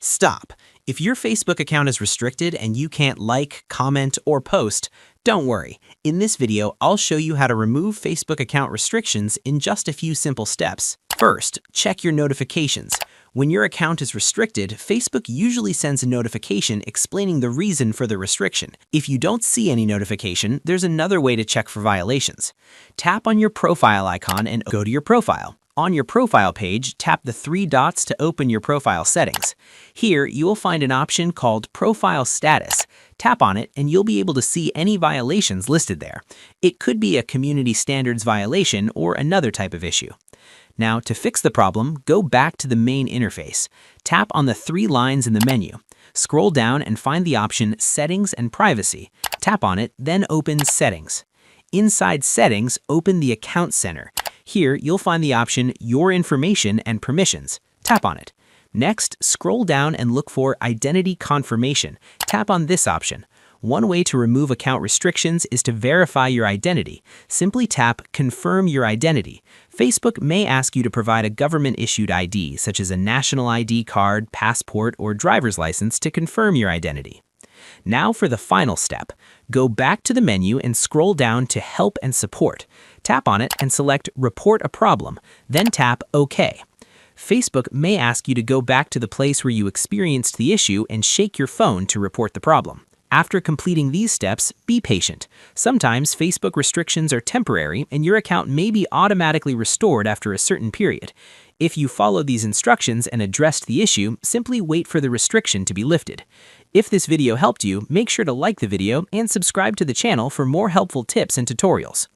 Stop. If your Facebook account is restricted and you can't like, comment, or post, don't worry. In this video, I'll show you how to remove Facebook account restrictions in just a few simple steps. First, check your notifications. When your account is restricted, Facebook usually sends a notification explaining the reason for the restriction. If you don't see any notification, there's another way to check for violations. Tap on your profile icon and go to your profile. On your profile page, tap the three dots to open your profile settings. Here, you will find an option called Profile Status. Tap on it and you'll be able to see any violations listed there. It could be a community standards violation or another type of issue. Now, to fix the problem, go back to the main interface. Tap on the three lines in the menu. Scroll down and find the option Settings and Privacy. Tap on it, then open Settings. Inside Settings, open the Account Center. Here, you'll find the option Your Information and Permissions. Tap on it. Next, scroll down and look for Identity Confirmation. Tap on this option. One way to remove account restrictions is to verify your identity. Simply tap Confirm Your Identity. Facebook may ask you to provide a government-issued ID, such as a national ID card, passport, or driver's license to confirm your identity. Now for the final step. Go back to the menu and scroll down to Help and Support. Tap on it and select Report a Problem, then tap OK. Facebook may ask you to go back to the place where you experienced the issue and shake your phone to report the problem. After completing these steps, be patient. Sometimes Facebook restrictions are temporary and your account may be automatically restored after a certain period. If you follow these instructions and addressed the issue, simply wait for the restriction to be lifted. If this video helped you, make sure to like the video and subscribe to the channel for more helpful tips and tutorials.